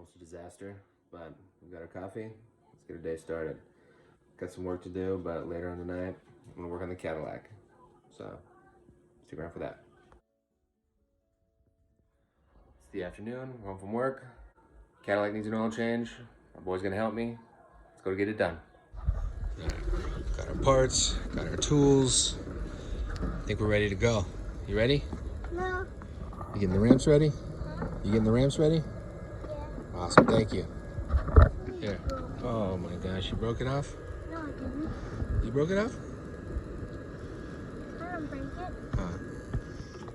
almost a disaster, but we got our coffee. Let's get our day started. Got some work to do, but later on tonight, I'm gonna work on the Cadillac. So, stick around for that. It's the afternoon, we're home from work. Cadillac needs an oil change. My boy's gonna help me. Let's go to get it done. Got our parts, got our tools. I think we're ready to go. You ready? No. You getting the ramps ready? Huh? You getting the ramps ready? Yeah. Awesome, thank you. Here. Oh my gosh, you broke it off? No, I didn't. You broke it off? I didn't break it.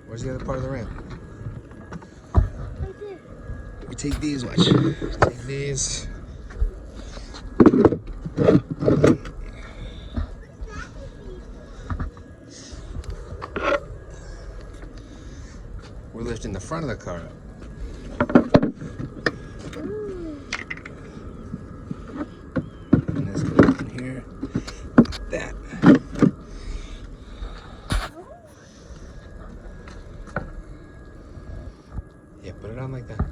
Where's the other part of the ramp? Right there. We take these, watch. Take these. We're lifting the front of the car up. And this goes in here, like that. Yeah, put it on like that.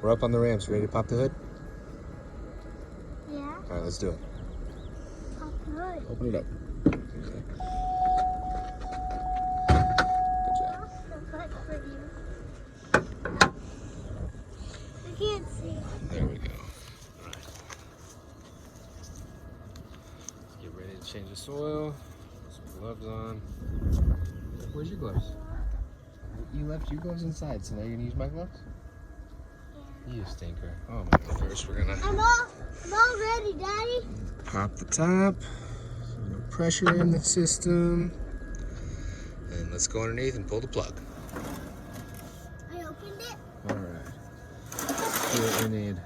We're up on the ramps. Ready to pop the hood? Yeah. All right, let's do it. Pop the hood. Open it up. Okay. Good job. That's the hood for you. I can't see. There we go. All right. Let's get ready to change this oil. Put some gloves on. Where's your gloves? You left your gloves inside, so now you're gonna use my gloves? You stinker. Oh my god. First we're gonna I'm all ready, Daddy. pop the top. No pressure in the system. And let's go underneath and pull the plug. I opened it. Alright. See what we need.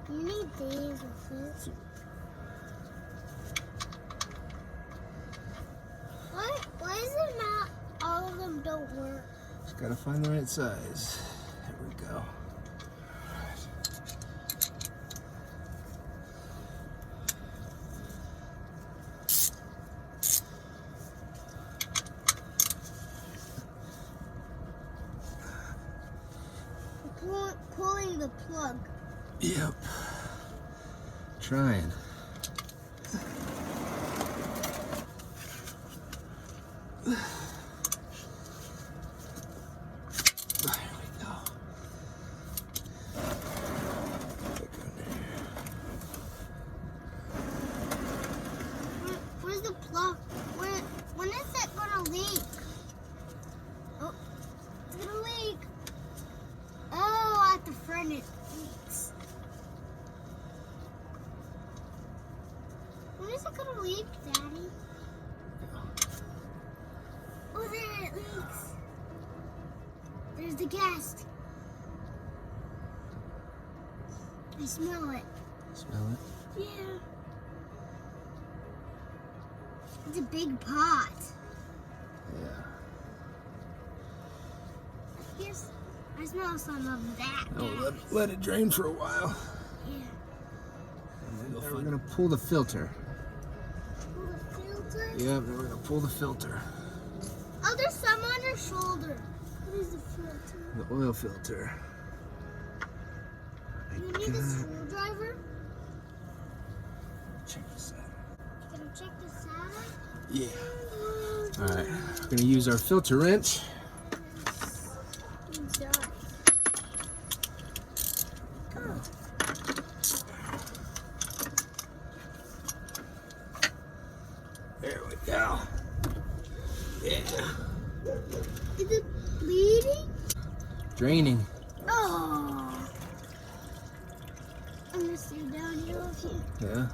You need these with it. Why is it not all of them don't work? Just gotta find the right size. There we go. Pulling the plug. Yep. Trying. Where's the plug? When is it gonna leak? Oh, it's gonna leak. Oh, at the front it leaks. When is it gonna leak, Daddy? Oh, there it leaks. There's the gas. I smell it. Smell it? Yeah. It's a big pot. Yeah. Here's I smell some of that. Oh, let it drain for a while. Yeah. And then we're gonna pull the filter. Pull the filter? Yep, then we're gonna pull the filter. Oh, there's some on your shoulder. What is the filter? The oil filter. You need a screwdriver? Check this out. Can you check this out? Yeah. Alright, we're gonna use our filter wrench. Inside. Oh. There we go. Yeah. Is it bleeding? Draining. Oh. I'm gonna stay down here with you. Yeah.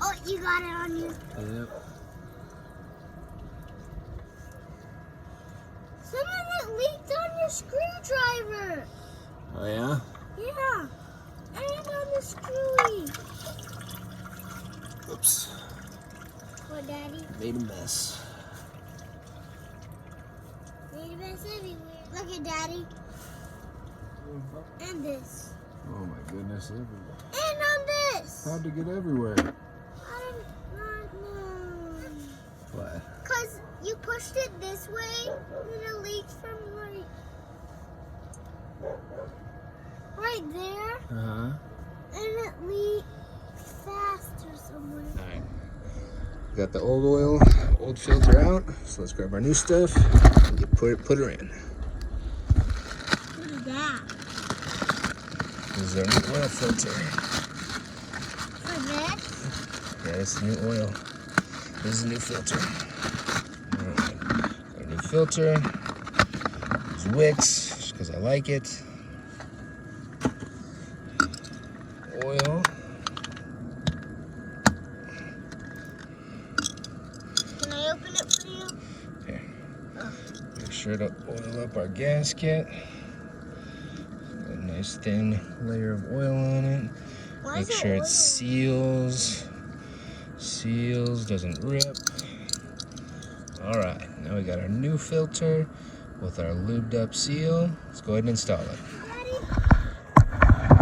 Oh, you got it on you. Yep. Some of it leaked on your screwdriver. Oh yeah? Yeah. And on the screwy. Oops. What, Daddy? Made a mess. Made a mess everywhere. Look at Daddy. And this. Oh my goodness, everywhere. And on this. How'd it get everywhere? I do not know. What? Because you pushed it this way, and it leaked from right there, Uh-huh. and it leaked faster somewhere. Alright. Got the old filter out. So let's grab our new stuff and put her in. What is that? This is our new oil filter. For this? Yeah, this is new oil. This is a new filter. Alright. Our new filter. There's wicks, just because I like it. Oil. Can I open it for you? Here. Make sure to oil up our gasket. A nice thin layer of oil on it. Why Make is it sure oil? it seals, doesn't rip. All right, now we got our new filter with our lubed up seal. Let's go ahead and install it. Ready?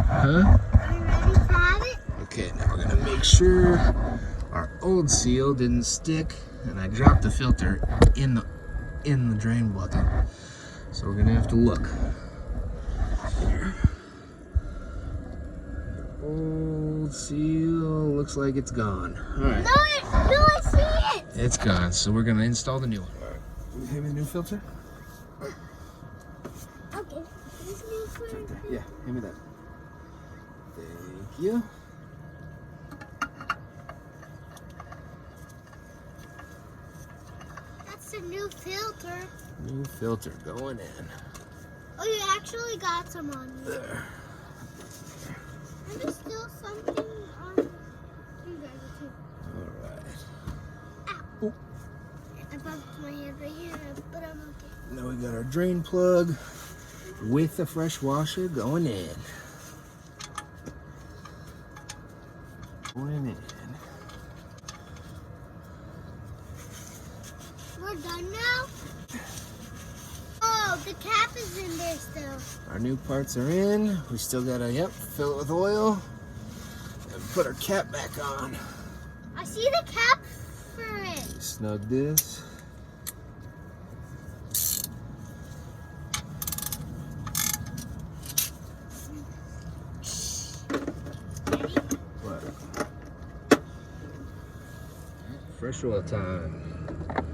Huh? Are you ready to have it? Okay, now we're gonna make sure our old seal didn't stick, and I dropped the filter in the drain bucket. So we're gonna have to look. Here. Old seal looks like it's gone. All right. No, I see it. It's gone, so we're gonna install the new one. All right. Will you hand me the new filter? Okay. This new filter. Yeah, hand me that. Thank you. That's the new filter. New filter going in. Oh, you actually got some on you. There. And there's still something on you guys too. All right. Ow. Oop. I bumped my head right here, but I'm okay. Now we got our drain plug with the fresh washer going in. Going in. We're done now? Oh, the cap is in there still. Our new parts are in. We still gotta, fill it with oil and put our cap back on. I see the cap for it. Snug this. Ready? What? Fresh oil time. Got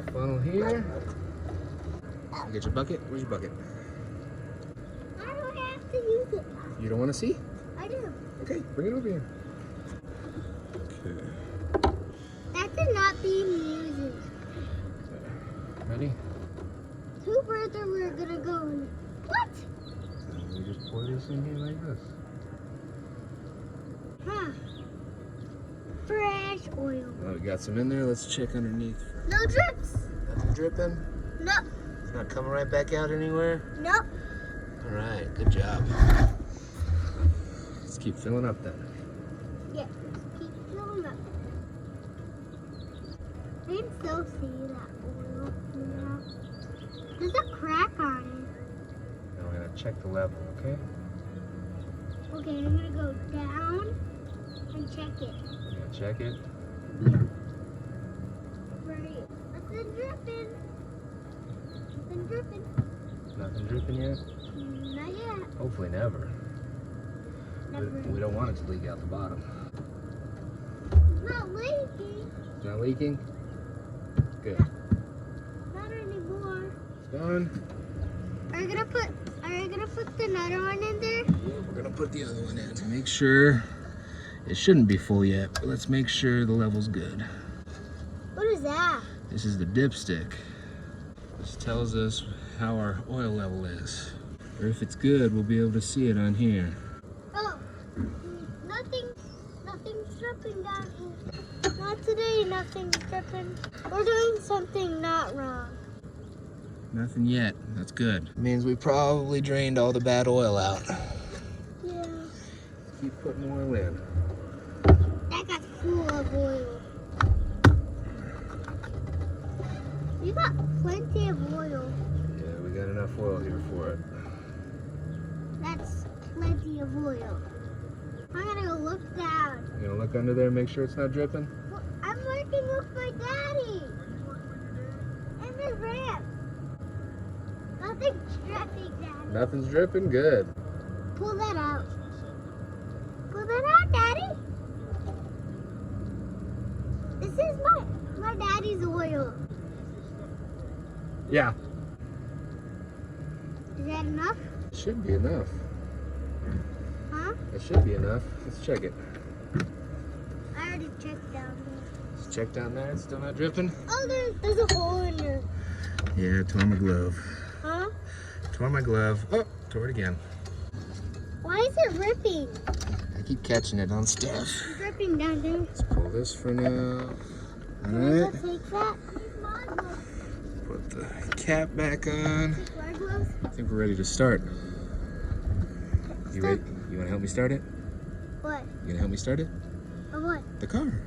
the funnel here. You get your bucket? Where's your bucket? I don't have to use it. You don't want to see? I do. Okay, bring it over here. Okay. That did not be music. Ready? Two birds are we're gonna go in it. What? And we just pour this in here like this. Huh. Fresh oil. Oh, we got some in there. Let's check underneath. No drips. Nothing dripping? No. It's not coming right back out anywhere? Nope. All right, good job. Let's keep filling up then. Yeah. Keep filling up. I can still see that oil coming out. There's a crack on check the level, okay? Okay, I'm gonna go down and check it. You're gonna check it? Right. Nothing dripping. Nothing dripping. Nothing dripping yet? Not yet. Hopefully never. Never. We don't want it to leak out the bottom. It's not leaking. It's not leaking? Good. Not anymore. It's gone. Are you gonna put another one in there? Yeah, we're gonna put the other one in to make sure. It shouldn't be full yet, but let's make sure the level's good. What is that? This is the dipstick. This tells us how our oil level is. Or if it's good, we'll be able to see it on here. Oh, nothing's dripping down here. Not today, nothing's dripping. We're doing something not wrong. Nothing yet. That's good. It means we probably drained all the bad oil out. Yeah. Keep putting oil in. That got full of oil. You got plenty of oil. Yeah, we got enough oil here for it. That's plenty of oil. I'm gonna go look down. You gonna look under there and make sure it's not dripping? Well, I'm working with my daddy. And the ramp. Nothing's dripping, Daddy. Nothing's dripping? Good. Pull that out. Pull that out, Daddy. This is my daddy's oil. Yeah. Is that enough? It should be enough. Huh? It should be enough. Let's check it. I already checked down here. Let's check down there. It's still not dripping? Oh, there's a hole in there. Yeah, tore my glove. Huh? Tore my glove. Oh, tore it again. Why is it ripping? I keep catching it on stuff. It's dripping down there. Let's pull this for now. All Can I right. go take that? Put the cap back on. My gloves? I think we're ready to start. You ready? You want to help me start it? What? You gonna help me start it? Or what? The car.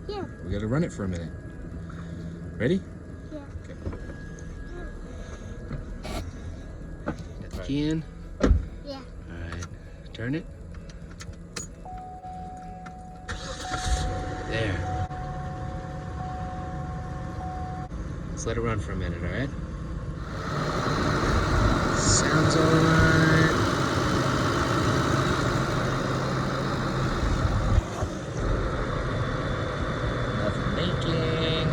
Yeah. We gotta run it for a minute. Ready? Yeah. Okay. Get the key in. Yeah. All right. Turn it. There. Let's let it run for a minute, all right? Sounds all right. Nothing leaking.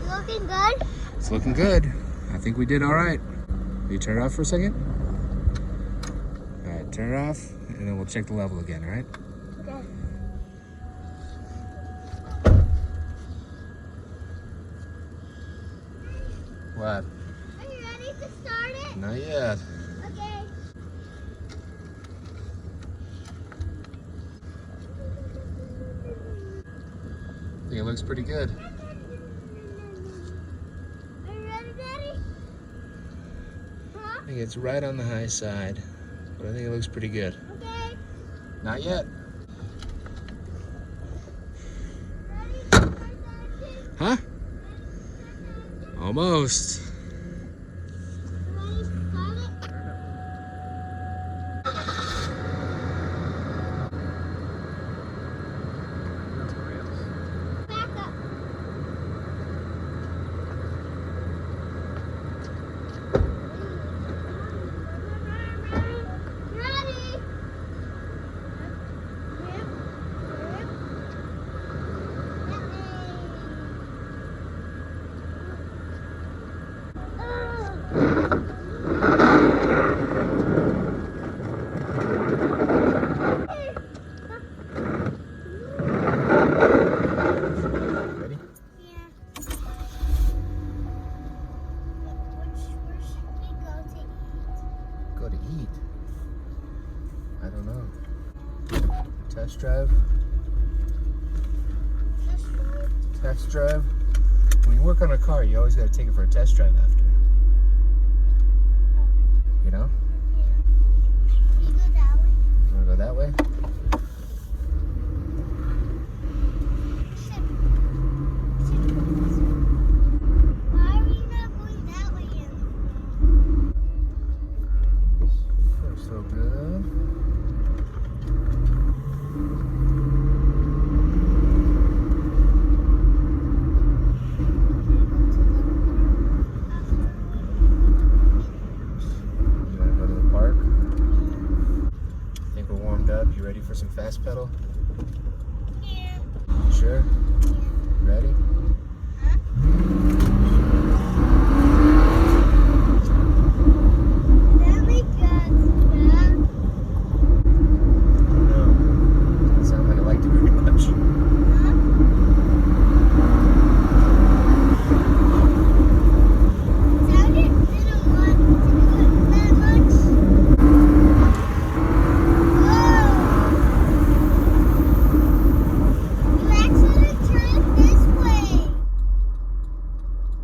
You looking good? It's looking good. I think we did all right. Will you turn it off for a second? All right, turn it off, and then we'll check the level again, all right? Okay. What? Are you ready to start it? Not yet. Okay. I think it looks pretty good. Are you ready, Daddy? Huh? I think it's right on the high side, but I think it looks pretty good. Okay. Not yet. Ready? Start that. Huh? Almost. Ready to start it? Back up. Ready? Ready? Yeah. Where should we go to eat? Go to eat. I don't know. Test drive. This road. Test drive. When you work on a car, you always got to take it for a test drive after. You know? Yeah. You go that way. You want to go that way? Why feel good. You wanna go to the park? Think we're warmed up? You ready for some fast pedal? Yeah. You sure? You ready? That make us No. Doesn't sound like I liked it very much. Sounded didn't want to do it that much. Whoa! You actually turn it this way.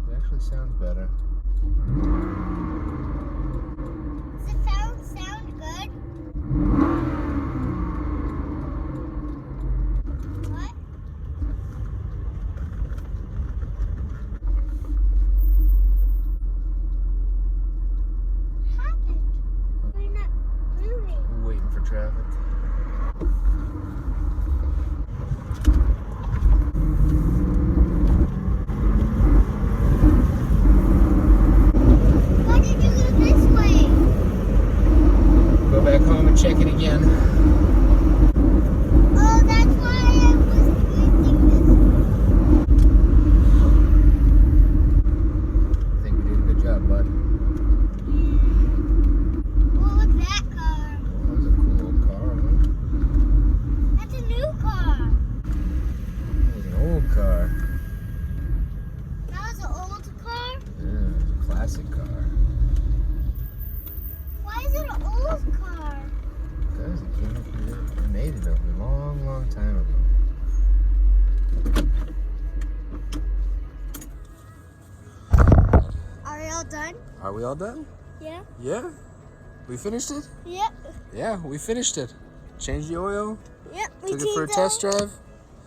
It actually sounds better. Does the sound good? What? Happened? We're not moving. We're waiting for traffic. Why did you go this way? Go back home and check it again. Oh, that's why I was pointing this way. I think we did a good job, bud. What was that car? That was a cool old car, huh? That's a new car. That was an old car. That was an old car? Yeah, it was a classic car. Why is it an old car? Because it came up here. They made it a long, long time ago. Are we all done? Are we all done? Yeah. Yeah. We finished it? Yep. Yeah, we finished it. Changed the oil. Yep. We Took it for a changed test drive.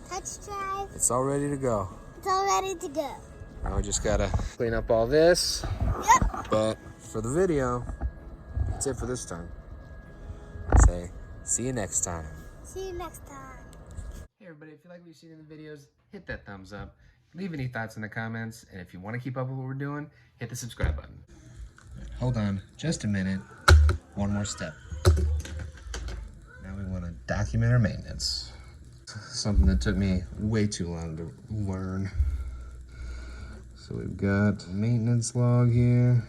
Test drive. It's all ready to go. It's all ready to go. Now we just gotta clean up all this. Yep. But for the video, that's it for this time. Say, see you next time. See you next time. Hey everybody, if you like what you've seen in the videos, hit that thumbs up. Leave any thoughts in the comments. And if you want to keep up with what we're doing, hit the subscribe button. Hold on just a minute. One more step. Now we want to document our maintenance. Something that took me way too long to learn. So we've got a maintenance log here.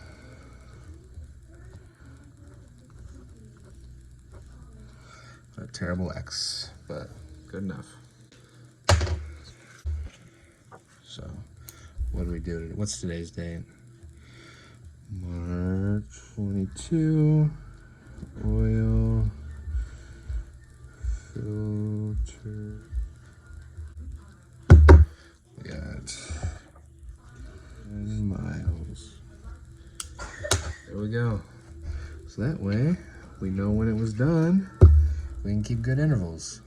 A terrible X, but good enough. So, what do we do? What's today's date? March 22. Oil filter. We got 10 miles. There we go. So that way we know when it was done. We can keep good intervals.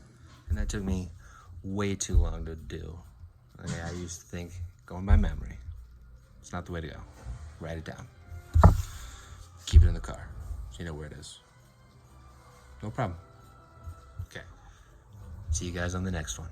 And that took me way too long to do. Okay, I used to think going by memory. It's not the way to go. Write it down. Keep it in the car so you know where it is. No problem. Okay. See you guys on the next one.